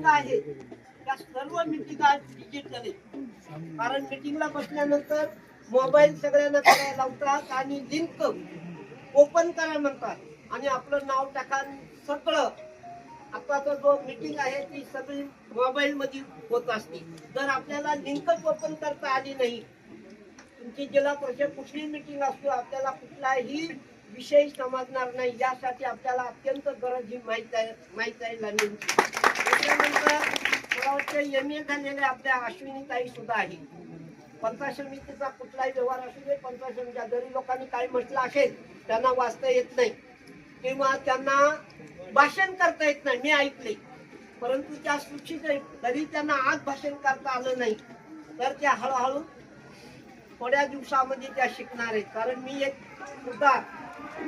Meeting आहेत त्या सर्व मिटिंग डिजिटल आहेत. कारण मिटिंगला बसल्यानंतर मोबाईल सगळ्यांना करायला लावतात आणि लिंक ओपन करा म्हणतात आणि आपलं नाव टाका. सगळं आताचा जो मीटिंग आहे ती सगळी मोबाईल मध्ये होत असते. जर आपल्याला लिंकच ओपन करता आली नाही, तुमची जिल्हा परिषद कुठली मीटिंग असतो आपल्याला कुठलाही विषय समजणार नाही. यासाठी आपल्याला अत्यंत गरज ही माहीत आहे लर्निंगची. त्याच्यानंतर मला वाटतं MA झालेले आपल्या अश्विनीताई सुद्धा आहे. पंचायत समितीचा कुठलाही व्यवहार असू दे, पंचायत समितीच्या जरी लोकांनी काही म्हटलं असेल त्यांना वाचता येत नाही किंवा त्यांना भाषण करता येत नाही, मी ऐकले, परंतु त्या सुशिक्षित आहेत, तरी त्यांना आज भाषण करता आलं नाही तर त्या हळूहळू थोड्या दिवसामध्ये त्या शिकणार आहेत. कारण मी एक सुद्धा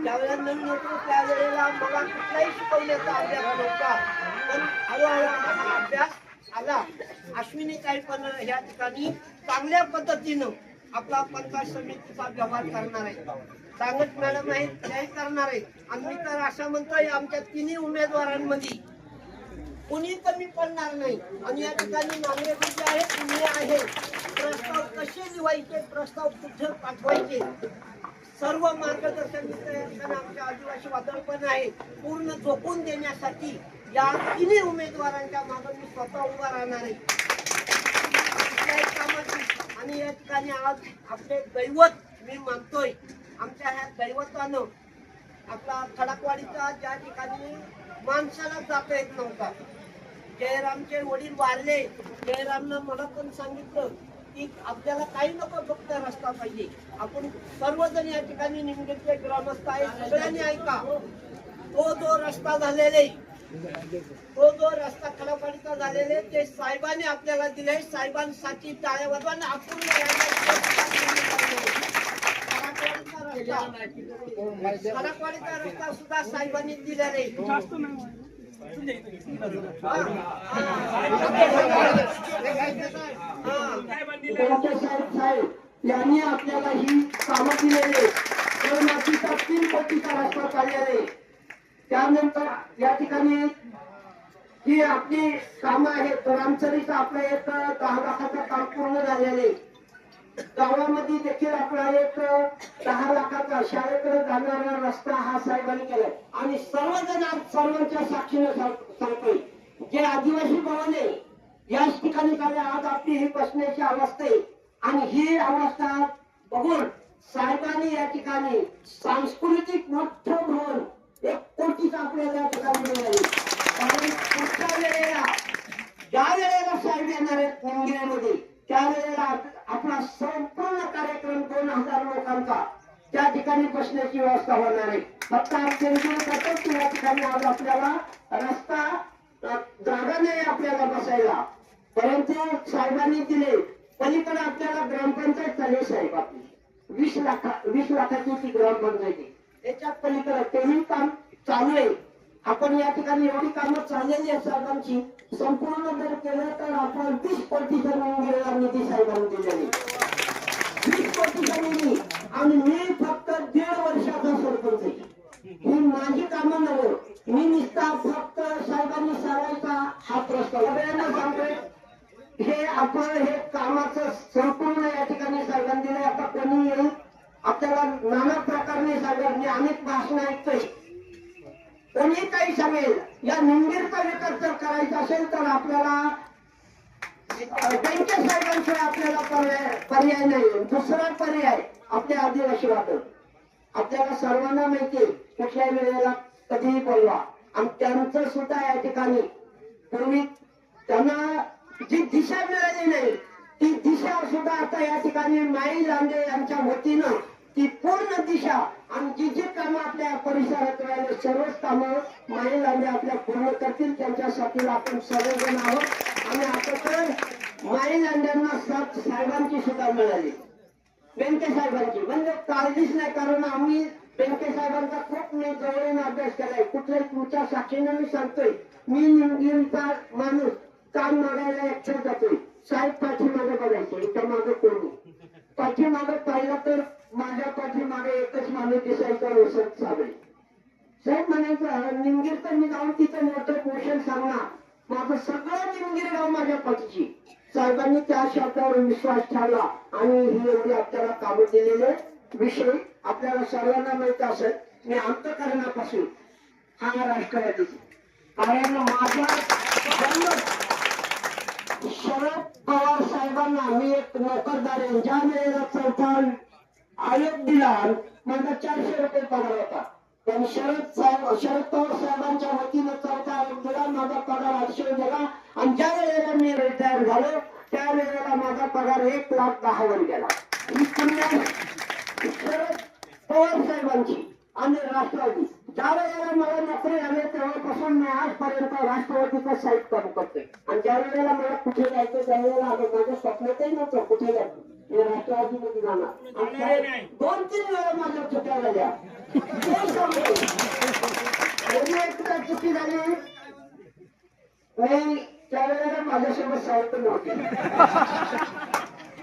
ज्यावेळेला नवीन होतो त्यावेळेला मला कुठलाही शिकवण्याचा अभ्यास नव्हता, पण हळूहळू माझा अभ्यास आला. अश्विनीताई पण ह्या ठिकाणी चांगल्या पद्धतीनं आपला पंचायत समितीचा व्यवहार करणार आहे. सांगत मॅडम आहेत त्याही करणार आहेत. आणि मी तर असं म्हणतोय आमच्या तिन्ही उमेदवारांमध्ये कोणी कमी पडणार नाही. आणि या ठिकाणी नांगरेबाई आहे, पुणे आहे, प्रस्ताव कसे लिहायचे, प्रस्ताव कुठे पाठवायचे, सर्व मार्गदर्शन आमच्या आदिवासी वादळ पण आहे. पूर्ण झोकून देण्यासाठी या तिन्ही उमेदवारांच्या मागे मी स्वतः उभा राहणार आहे. आणि या ठिकाणी आज आपले दैवत मी मानतोय, आमच्या ह्या दैवतानं आपला खडकवाडीचा ज्या ठिकाणी माणसाला जाता येत नव्हता, जयरामचे वडील वारले. जयरामनं मला पण सांगितलं की आपल्याला काही नको, फक्त रस्ता पाहिजे. आपण सर्वजण या ठिकाणी निमगेटचे ग्रामस्थ आहे, सगळ्यांनी ऐका. तो जो रस्ता झालेले, तो जो रस्ता खडकवाडीचा झालेले ते साहेबांनी आपल्याला दिले. साहेबांसाठी टाळ्या वाजवा. अपूर्ण खडकवाडीचा रस्ता सुद्धा साहेबांनी दिलेला आहे. यांनी आपल्याला ही कामं दिलेली. मातीचा 3 कोटीचा रस्ता काढलेला. त्यानंतर या ठिकाणी ही आपली कामं आहेत. रामचरीचं आपलं एक 10 लाखाचं काम पूर्ण झालेले. गावामध्ये देखील आपला एक 10 लाखाचा शाळेकडे जाणारा रस्ता हा साहेबांनी केलाय. आणि सर्वजण सर्वांच्या साक्षीने सांगतोय, जे आदिवासी भवन आहे याच ठिकाणी झाले. आज आपली ही बसण्याची अवस्था आहे आणि ही अवस्था बघून साहेबांनी या ठिकाणी सांस्कृतिक मोठं भवन 1 कोटीचं आपल्याला या ठिकाणी मिळाले. कारण पुढच्या वेळेला ज्या वेळेला साहेब येणार आहेत निमगिरीमध्ये त्यावेळेला आपला संपूर्ण कार्यक्रम 2000 लोकांचा त्या ठिकाणी बसण्याची व्यवस्था होणार आहे. फक्त या ठिकाणी आज आपल्याला रस्ता जागा नाही आपल्याला बसायला, परंतु साहेबांनी दिले. पलीकडे आपल्याला ग्रामपंचायत झाली साहेब, आपली 20 लाखाची ती ग्रामपंचायती. याच्यात पलीकडे तेही काम चालू आहे. आपण या ठिकाणी एवढी कामं चाललेली आहेत साहेबांची, संपूर्ण जर केलं तर आपण 20 कोटीचा निधी साहेबांनी दिलेली. 20 कोटीचा निधी. आणि मी फक्त 1.5 वर्षाचा सरपंच आहे. ही माझी कामं नव्हे, मी निष्ठा फक्त साहेबांनी सांगायचा हा प्रस्ताव सांगतोय. हे आपण हे कामाचं संपूर्ण या ठिकाणी साहेबांनी दिलंय. आता कोणी येईल आपल्याला नाना प्रकारने सांगेल. मी अनेक भाषण ऐकतोय, कोणी काही सांगेल. या निमगिरीचा विकास जर करायचा असेल तर आपल्याला बँके साहेबांशिवाय आपल्याला पर्याय नाही. दुसरा पर्याय आपल्या आदिवासी वादळ. आपल्याला सर्वांना माहिती, कुठल्याही वेळेला कधीही बोलवा. आणि त्यांचं सुद्धा या ठिकाणी पूर्वी त्यांना जी दिशा मिळाली नाही ती दिशा सुद्धा आता या ठिकाणी माई लांडे यांच्या वतीनं ती पूर्ण दिशा आणि जी जी कामं आपल्या परिसरात राहिले सर्वच कामं माई लांडे आपल्या पूर्ण करतील. त्यांच्यासाठी आपण सर्वजण आहोत. आणि आता तर माई लांड्यांना साथ साहेबांची सुद्धा मिळाली, बेनके साहेबांची. म्हणजे काळजीच नाही, कारण आम्ही बेनके साहेबांचा खूप मी जवळून अभ्यास केलाय. कुठल्याही तुमच्या साक्षीने मी सांगतोय, मी निमगिरीचा माणूस काम मागायला एकटं जातोय. साहेब पाठीमागे बघायचे, इथं मागे कोणी पाठीमागे पाहिलं तर माझ्या पाठीमागे एकच माणूस दिसायचा, वसंत साबळे साहेब. म्हणायचं निमगिरीचं मी जाऊन तिथं मोठं पोषण सांगणार, माझं सगळं निमगिरी गाव माझ्या पाठीची. साहेबांनी त्या शब्दावर विश्वास ठेवला आणि ही एवढी आपल्याला कामं दिलेले विषय आपल्याला सर्वांना माहिती असेल. मी अंतःकरणापासून हा राष्ट्रवादी, कारण माझ्या शरद पवार साहेबांना मी एक नोकरदार आहे. ज्या वेळेला चौथा आयोग दिला माझा 400 रुपये पगार होता. पण शरद पवार साहेबांच्या वतीनं चौथा आयोग दिला, माझा पगार 800 दिला. आणि ज्या वेळेला मी रिटायर झालो त्या वेळेला माझा पगार 1,10,000 वर गेला. ही पुण्य शरद पवार साहेबांची आणि राष्ट्रवादी. ज्या वेळेला मला नोकरी आली तेव्हापासून मी आजपर्यंत राष्ट्रवादीचं साहित्य काम करतोय. आणि ज्या वेळेला मला कुठे जायचं त्यावेळेला माझ्या स्वप्नातही नव्हतं कुठे जायचं. मी राष्ट्रवादीमध्ये जाणार. 2-3 वेळा माझ्या चुक्या झाल्या. एकदा चुकी झाली मी त्यावेळेला माझ्यासोबत साहित्य नव्हते.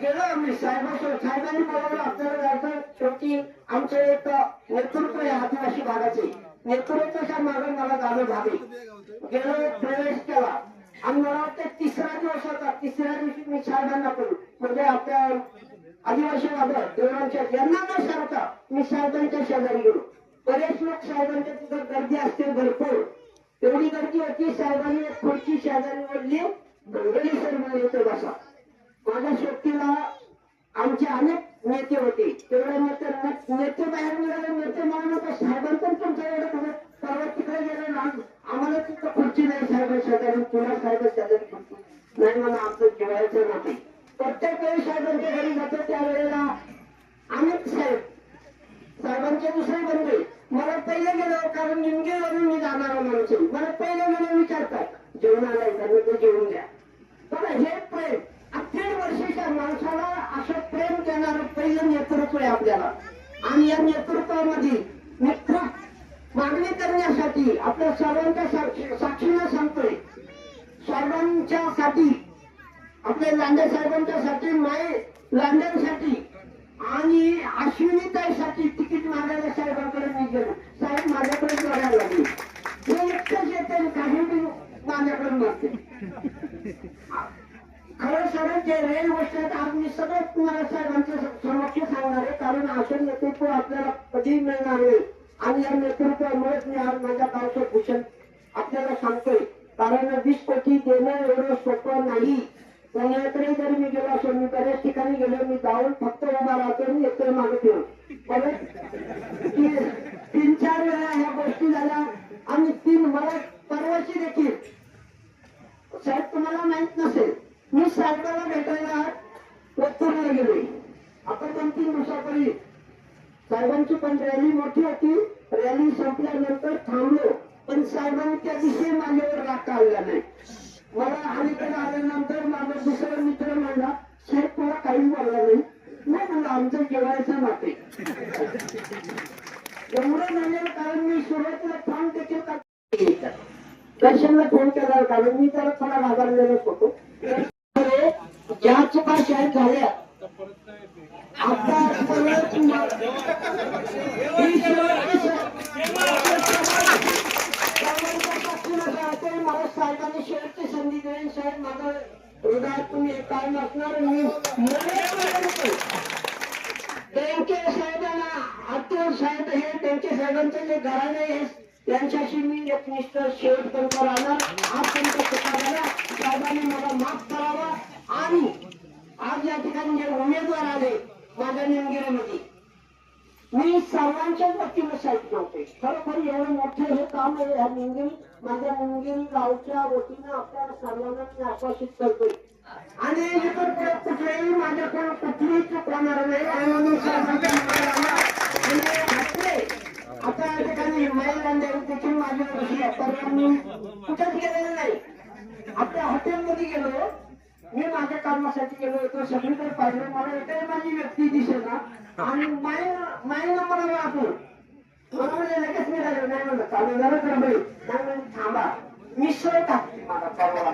गेलो आम्ही साहेबांनी बोलावलं आपल्याला जायचं. शेवटी आमचं एक नेतृत्व आहे आदिवासी भागाचे. नेतृत्वाच्या मागे मला जाणं झाले. गेलो, प्रवेश केला आणि मला वाटतं 3रा दिवस होता. 3ऱ्या दिवशी मी साहेबांना करू म्हणजे आपल्या आदिवासी भागात देवरांच्या यांना न सांगता मी साहेबांच्या शेजारी गेलो. बरेच लोक साहेबांच्या तिथं गर्दी असते भरपूर. एवढी गर्दी होती. साहेबांनी एक खुर्ची शेजारी ओढली. गणगणी सर मला येतो बसा. माझ्या सोबतीला आमचे अनेक नेते होते. तेवढे नेते बाहेर निघाले. नेते म्हणून होते साहेबांचं तुमच्याकडे तुम्ही परवा तिकडे गेले ना आम्हाला तिथं खुर्ची नाही साहेब शेजारी. पुन्हा साहेब शेजारी खुर्ची नाही मला आमचं जेवायचं नव्हते. प्रत्येक वेळी साहेबांच्या घरी जातो त्यावेळेला अनेक साहेबांचे दुसरे बंधू मला पहिले गेलो, कारण निमगेवरून मी जाणारा माणूस आहे. मला पहिले गेलो विचारतात जेवणाला त्यांनी ते जेवून द्या. पण हे प्रेम 18 वर्षाच्या माणसाला असं प्रेम देणारं पहिलं नेतृत्व आहे आपल्याला. आणि या नेतृत्वामध्ये मी खूप मागणी करण्यासाठी आपल्या सर्वांच्या साक्षीला सांगतोय. सर्वांच्यासाठी आपल्या लांडे साहेबांच्यासाठी, माई लांड्यांसाठी आणि अश्विनीताईसाठी तिकीट मागायला साहेबांकडे मी गेलो. साहेब माझ्याकडे लढायला लागले. हे एकटंच येते काही बी माझ्याकडे नसते. खरं सगळं जे रेल गोष्ट आज मी सगळं तुम्हाला साहेबांच्या समक्ष सांगणार आहे. कारण असं नेतृत्व आपल्याला कधीही मिळणार नाही. आणि या नेतृत्वामुळेच मी आज माझ्या गावचं भूषण आपल्याला सांगतोय. कारण 20 कोटी देणं एवढं सोपं नाही. पुण्याकडे जरी मी गेलो असेल, मी बऱ्याच ठिकाणी गेलो, मी जाऊन फक्त उभा राहतो आणि एकतर मागे ठेवून. परत 3-4 वेळा ह्या गोष्टी झाल्या. आणि मला परवाची देखील साहेब तुम्हाला माहित नसेल मी साहेबाला भेटायला उत्तरला गेलोय. आता 2-3 दिवसापूर्वी साहेबांची पण रॅली मोठी होती. रॅली संपल्यानंतर थांबलो. पण साहेबांनी त्या दिवशी माझ्यावर राग काढला नाही. मला अलीकडे आल्यानंतर माझा दुसरा मित्र म्हणला साहेब तुला काहीच बोलला नाही. नाही म्हणलं आमचं जेवायचं नाते एवढं झालेलं. कारण मी सुरुवातीला फोन देखील दर्शनला फोन केला कारण मी त्याला थोडा घाबरलेलोच होतो. ज्या चुका शाळेत झाल्या आता मला साहेबांनी शेवटची संधी देईन. साहेब माझं हृदयात तुम्ही काय नसणार. मी त्यांचे साहेबांना अतुल साहेब हे त्यांचे साहेबांचे जे घराणे आहे त्यांच्याशी मी एक निष्ठ शेवटपर्यंत राहणार. आज त्यांच्या चुका झाल्या साहेबांनी मला माफ करावा. आणि आज या ठिकाणी जे उमेदवार आले माझ्या निमगिरीमध्ये मी सर्वांच्याच वतीनं साहित्य नव्हते. खरोखर एवढं मोठं हे काम आहे. ह्या निमगिरी माझ्या निमगिरी गावच्या वतीनं आपल्याला सर्वांना मी आकर्षित करतोय. आणि इतर कुठल्याही माझ्याकडून कुठलीही चूक होणार नाही. आणि म्हणून आता या ठिकाणी महिलांना देखील माझ्या परवानगी कुठेच गेलेलं नाही. आपल्या हॉटेलमध्ये गेलो मी माझ्या कामासाठी गेलो होतो. सगळीकडे पाहिलं मला एकही माझी व्यक्ती दिसेल ना. आणि माईला मला आपण मला म्हणजे लगेच निघालो. नाही म्हणलं चालू झालं तर बाई नाही म्हणजे थांबा मिसळ टाकते मला परवा.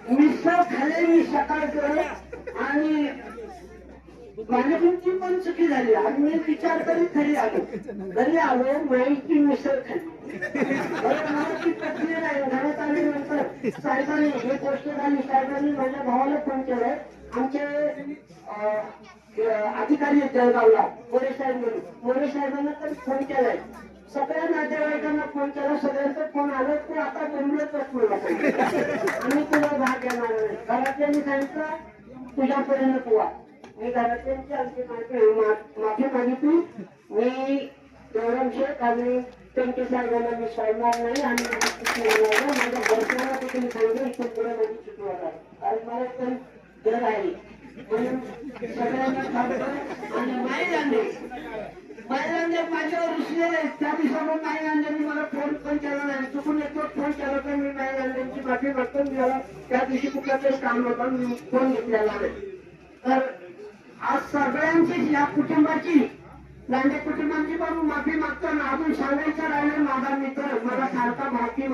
मिसळ खाल्ले मी सकाळचं आणि माझ्या तुमची पण चुकी झाली. आणि मी विचार करीत घरी आलो. माईची मिसळ खाल्ली. बरं, मला ती पटली नाही. घरात आल्यानंतर साहेबांनी ही गोष्ट झाली. साहेबांनी माझ्या भावाला फोन केलाय. आमचे अधिकारी आहेत जळगावला, मोरे साहेब म्हणून. मोरे साहेबांना तर फोन केलाय. सगळ्या नातेवाईकांना फोन केला. सगळ्यांचा फोन आला. तू आता बोंबलत बसलो आणि तुला भाग घेणार नाही. घरातल्यांनी सांगितलं तुझ्यापर्यंत तुला. मी घरातल्यांची आमची माफी मागितली. मी गौरव शेख आणि त्यांच्या साहेबांना मी सोडणार नाही आणि माझ्या घरच्यांना तुम्ही सांगितलं इथून पुढे माझी चुकवत आहे. कारण मला पण घर आहे म्हणून सगळ्यांना सांगतो. आणि माईलांडे माझ्यावर रुसलेले आहेत. त्या दिवसावर माईलांड्यांनी मला फोन पण केला नाही. चुकून एक फोन केला तर मी माईलांड्यांची माफी मागतो. मला त्या दिवशी कुठलं तरी काम होतं, मी फोन घेतलेला नाही. तर आज सगळ्यांची या कुटुंबाची, लांडे कुटुंबांची पण माफी मागताना अजून सांगायचं राहिलं. माझा मित्र मला सारखा भावकी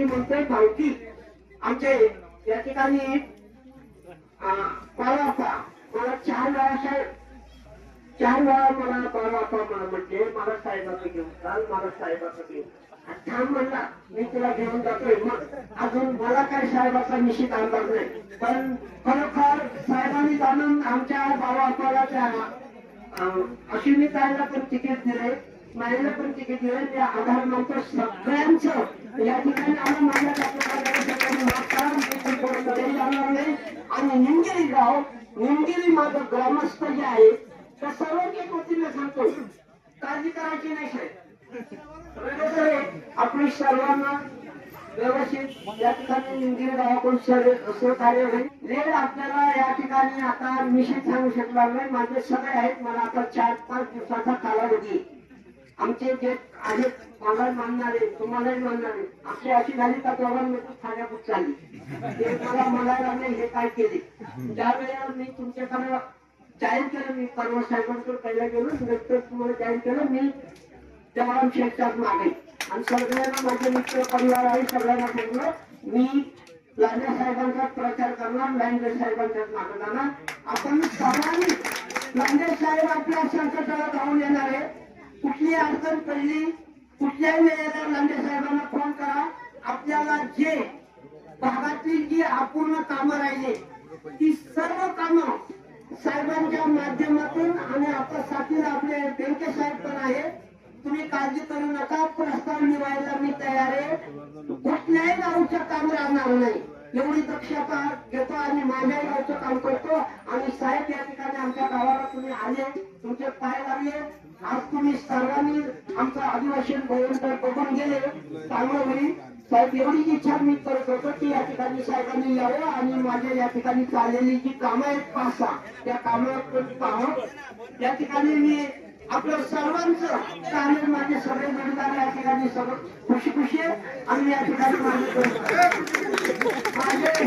म्हणतोय. आमचे या ठिकाणी मला 4 वेळा मला बाळापा म्हणजे मला साहेबाचं घेऊन चाल, मला साहेबाचं घेऊन ठाम म्हणला. मी तुला घेऊन जातोय. मग अजून मला काही साहेबाचा निश्चित अंदाज नाही. पण खरोखर साहेबांनी जाणून आमच्या बाळापाला त्या अश्विनी ताईला पण तिकीट दिले, माईला पण तिकीट दिले. ते आधार मानतो सगळ्यांचं या ठिकाणी. आम्ही माझ्या जाणार नाही. आणि निमगिरी गाव, निमगिरी माझं ग्रामस्थ जे आहे त्या सर्व एक वतीने सांगतो, काळजी करायची नाही साहेब. आपली सर्वांना व्यवस्थित या ठिकाणी निमगिरी गावाकडून सहकार्य होईल. वेळ आपल्याला या ठिकाणी आता निश्चित सांगू शकणार नाही. माझे सगळे आहेत. मला आता 4-5 दिवसाचा कालावधी. आमचे जे आहेत मला मानणारे, तुम्हालाही मानणारे, आपली अशी झाली का दोघांमध्ये खाण्यापूट चालली. ते मला म्हणायला नाही हे काय केले. त्यावेळेला मी तुमच्याकडे जाहीर केलं. मी परवा साहेबांकडे पहिला गेलो, नंतर तुम्हाला जाहीर केलं. मी जवाहर शेखच्या मागे आणि सगळ्यांना माझे मित्र परिवार आहे. सगळ्यांना सांगितलं मी लांडे साहेबांचा प्रचार करणार, लांडे साहेबांच्याच मागे जाणार. आपण सर्वांनी लांडे साहेब आपल्या संकटाला धावून येणार आहे. कुठली अडचण पडली, कुठल्याही वेळेला लांडे साहेबांना फोन करा. आपल्याला जे भागातील जी अपूर्ण कामं राहिली ती सर्व कामं साहेबांच्या माध्यमातून आणि आता साथीला आपले बँके साहेब पण आहे. तुम्ही काळजी करू नका. प्रस्ताव निवायला मी तयार आहे. कुठल्याही गावचं काम राहणार नाही एवढी दक्षता घेतो आणि माझ्याही गावचं काम करतो. आणि साहेब या ठिकाणी आमच्या गावाला तुम्ही आले, तुमचे पाय लागले. आज तुम्ही सर्वांनी आमचं अधिवेशन बघून गेले, चांगलं होईल. साहेब एवढीच इच्छा मी करत होतो की या ठिकाणी साहेबांनी यावं आणि माझ्या या ठिकाणी चाललेली जी कामं आहेत 5-6 त्या कामावर पाहावं. या ठिकाणी मी आपलं सर्वांचं चालेल. माझे सगळे जोडीदार या ठिकाणी सगळं खुशी आहे आणि या ठिकाणी माझे